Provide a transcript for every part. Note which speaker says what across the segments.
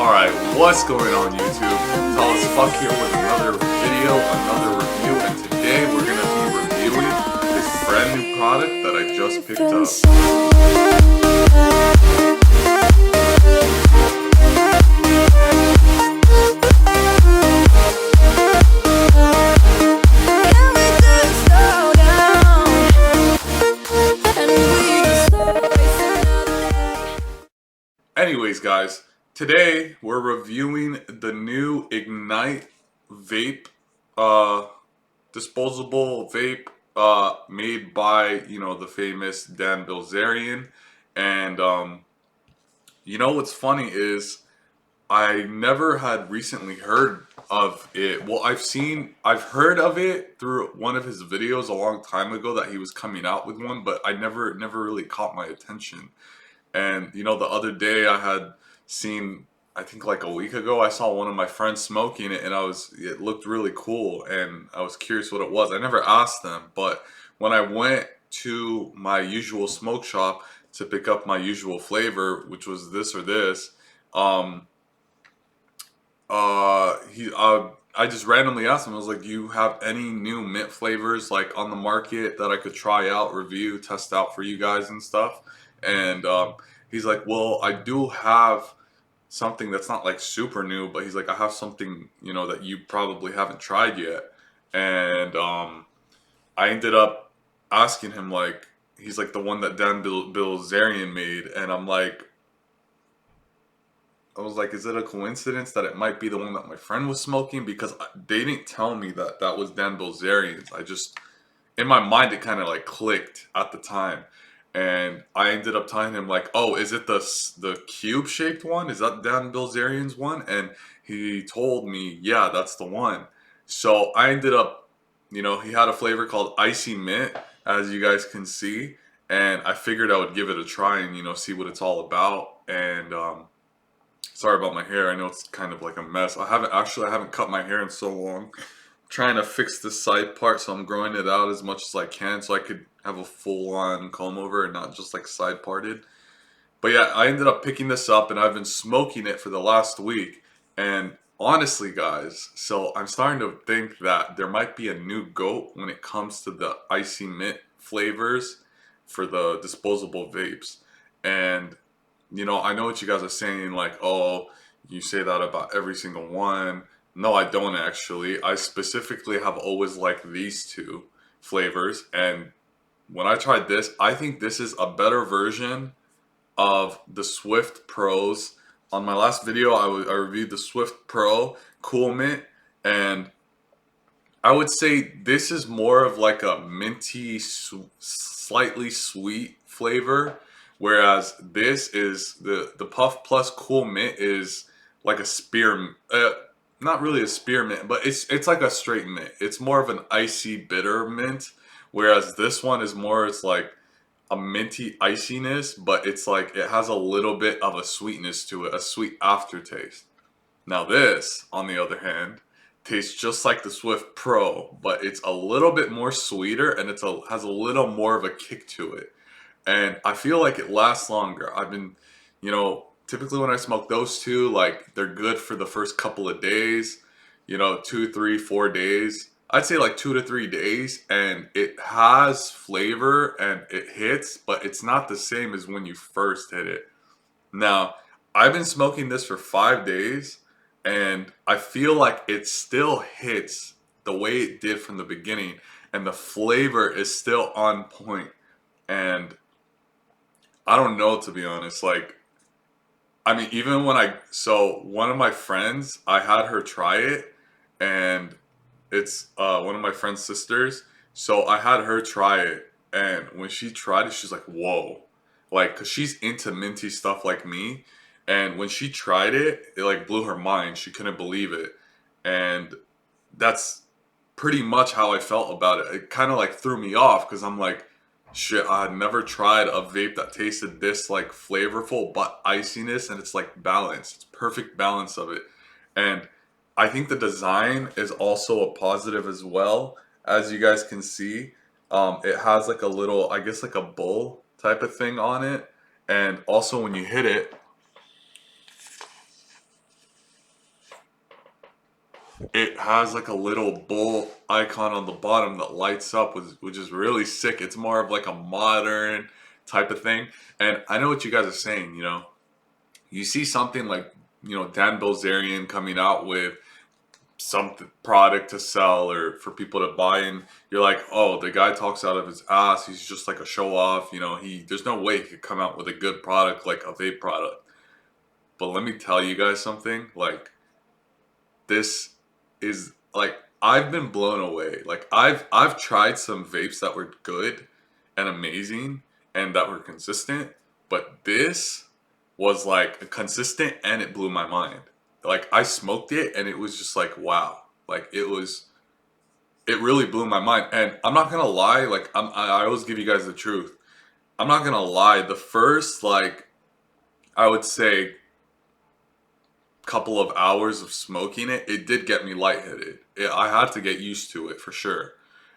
Speaker 1: Alright, what's going on YouTube? Thomas Fuck here with another video, another review, and today we're going to be reviewing this brand new product that I just picked up. Anyways guys, today we're reviewing the new Ignite vape, disposable vape, made by, the famous Bilzerian. And, what's funny is I never had recently heard of it. Well, I've heard of it through one of his videos a long time ago that he was coming out with one, but I never really caught my attention. And, the other day I had seen, I think like a week ago, I saw one of my friends smoking it and it looked really cool and I was curious what it was. I never asked them, but when I went to my usual smoke shop to pick up my usual flavor, which was this or this, I just randomly asked him, I was like, do you have any new mint flavors like on the market that I could try out, review, test out for you guys and stuff? And he's like, well, I do have something that's not like super new, but he's like, I have something, that you probably haven't tried yet. And I ended up asking him, like, he's like the one that Bilzerian made, and I was like, is it a coincidence that it might be the one that my friend was smoking? Because they didn't tell me that that was Bilzerian's. In my mind, it kind of like clicked at the time. And I ended up telling him like, oh, is it the cube shaped one? Is that Bilzerian's one? And he told me, yeah, that's the one. So I ended up, he had a flavor called Icy Mint, as you guys can see. And I figured I would give it a try and, see what it's all about. And sorry about my hair. I know it's kind of like a mess. I haven't cut my hair in so long. Trying to fix the side part, so I'm growing it out as much as I can so I could have a full-on comb over and not just like side parted. But yeah, I ended up picking this up and I've been smoking it for the last week. And honestly guys, so I'm starting to think that there might be a new GOAT when it comes to the icy mint flavors for the disposable vapes. And I know what you guys are saying, like, oh, you say that about every single one. No, I don't actually. I specifically have always liked these two flavors, and when I tried this, I think this is a better version of the Swift Pros. On my last video, I reviewed the Swift Pro Cool Mint, and I would say this is more of like a minty, slightly sweet flavor, whereas this is the Puff Plus Cool Mint is like a spearmint. Not really a spearmint, but it's like a straight mint. It's more of an icy bitter mint, whereas this one is more, it's like a minty iciness, but it's like it has a little bit of a sweetness to it, a sweet aftertaste. Now this, on the other hand, tastes just like the Swift Pro, but it's a little bit more sweeter and has a little more of a kick to it. And I feel like it lasts longer. I've been, typically when I smoke those two, like, they're good for the first couple of days, 2, 3, 4 days. I'd say like 2 to 3 days, and it has flavor and it hits, but it's not the same as when you first hit it. Now, I've been smoking this for 5 days, and I feel like it still hits the way it did from the beginning, and the flavor is still on point. And I don't know, to be honest, like, even when so one of my friends, I had her try it, and it's one of my friend's sisters. So I had her try it, and when she tried it, she's like, whoa. Like, cause she's into minty stuff like me. And when she tried it, it like blew her mind. She couldn't believe it. And that's pretty much how I felt about it. It kind of like threw me off, cause I'm like, shit, I had never tried a vape that tasted this like flavorful but iciness, and it's like balanced. It's perfect balance of it. And I think the design is also a positive as well. As you guys can see, it has like a little, I guess like a bowl type of thing on it. And also when you hit it, it has like a little bull icon on the bottom that lights up, which is really sick. It's more of like a modern type of thing. And I know what you guys are saying, you know. You see something like, you know, Dan Bilzerian coming out with some product to sell or for people to buy, and you're like, oh, the guy talks out of his ass. He's just like a show off. You know, there's no way he could come out with a good product like a vape product. But let me tell you guys something. Like, this is like, I've been blown away. Like, I've tried some vapes that were good and amazing and that were consistent, but this was like consistent and it blew my mind. Like, I smoked it and it was just like, wow. Like, it really blew my mind. And I'm not gonna lie, like, I always give you guys the truth. I'm not gonna lie, the first, like, I would say couple of hours of smoking it, it did get me lightheaded. I had to get used to it for sure.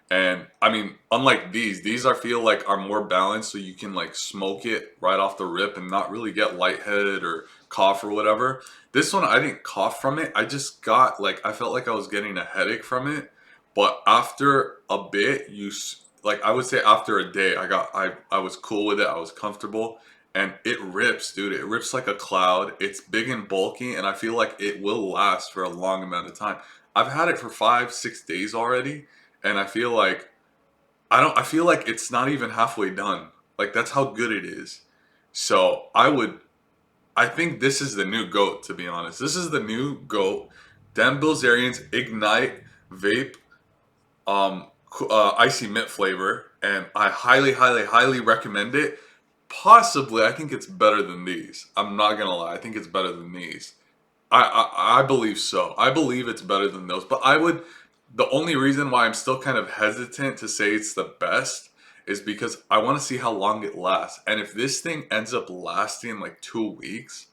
Speaker 1: And I mean, unlike these I feel like are more balanced, so you can like smoke it right off the rip and not really get lightheaded or cough or whatever. This one, I didn't cough from it. I just got like, I felt like I was getting a headache from it. But after a bit, like, I would say after a day, I was cool with it. I was comfortable, and it rips, dude. It rips like a cloud. It's big and bulky, and I feel like it will last for a long amount of time. I've had it for 5, 6 days already, and I feel like I feel like it's not even halfway done. Like, that's how good it is. So I think this is the new GOAT, to be honest. This is the new GOAT. Dan Bilzerian's Ignite Vape, icy mint flavor, and I highly, highly, highly recommend it. Possibly, I think it's better than these. I'm not gonna lie, I think it's better than these. I believe so. I believe it's better than those. But I would. The only reason why I'm still kind of hesitant to say it's the best is because I want to see how long it lasts. And if this thing ends up lasting like 2 weeks,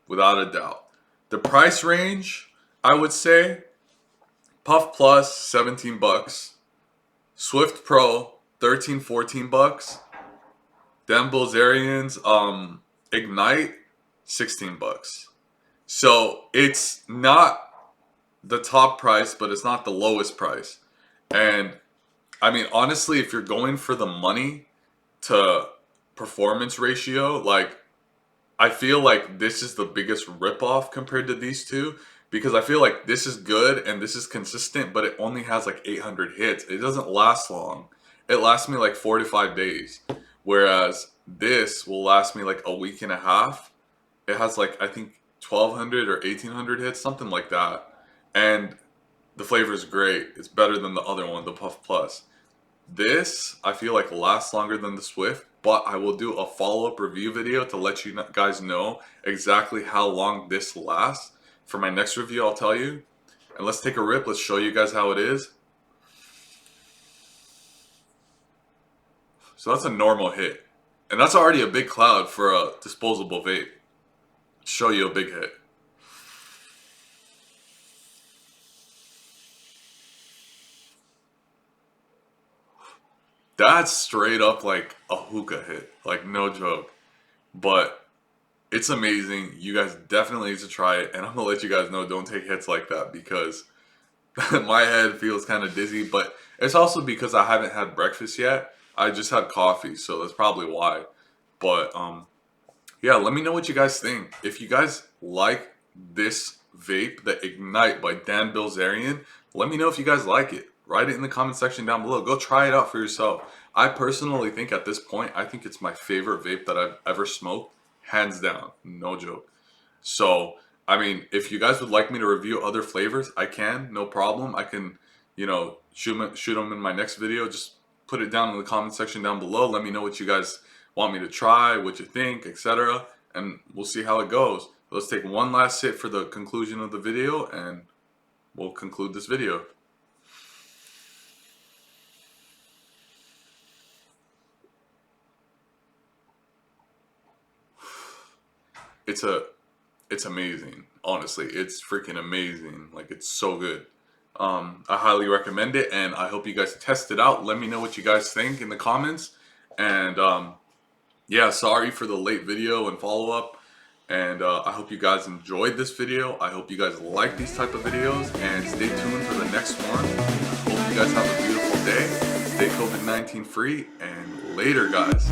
Speaker 1: without a doubt, the price range, I would say Puff Plus, $17, Swift Pro, 13, $14, Dan Bilzerian's Ignite, $16. So it's not the top price, but it's not the lowest price. And I mean, honestly, if you're going for the money to performance ratio, like, I feel like this is the biggest ripoff compared to these two, because I feel like this is good and this is consistent, but it only has like 800 hits. It doesn't last long. It lasts me like 4 to 5 days, whereas this will last me like a week and a half. It has like, I think, 1200 or 1800 hits, something like that. And the flavor is great. It's better than the other one, the Puff Plus. This, I feel like, lasts longer than the Swift, but I will do a follow-up review video to let you guys know exactly how long this lasts. For my next review, I'll tell you. And let's take a rip. Let's show you guys how it is. So that's a normal hit. And that's already a big cloud for a disposable vape. Show you a big hit. That's straight up like a hookah hit. Like, no joke. But it's amazing. You guys definitely need to try it. And I'm going to let you guys know, don't take hits like that, because my head feels kind of dizzy. But it's also because I haven't had breakfast yet. I just had coffee, so that's probably why. But yeah, let me know what you guys think. If you guys like this vape, the Ignite by Dan Bilzerian, let me know if you guys like it. Write it in the comment section down below. Go try it out for yourself. I personally think at this point, I think it's my favorite vape that I've ever smoked. Hands down. No joke. So, I mean, if you guys would like me to review other flavors, I can. No problem. I can, you know, shoot them in my next video. Just put it down in the comment section down below. Let me know what you guys want me to try, what you think, etc. And we'll see how it goes. Let's take one last sip for the conclusion of the video, and we'll conclude this video. It's amazing. Honestly, it's freaking amazing. Like, it's so good. I highly recommend it, and I hope you guys test it out. Let me know what you guys think in the comments. And yeah, sorry for the late video and follow up. And I hope you guys enjoyed this video. I hope you guys like these type of videos, and stay tuned for the next one. I hope you guys have a beautiful day. Stay COVID-19 free, and later, guys.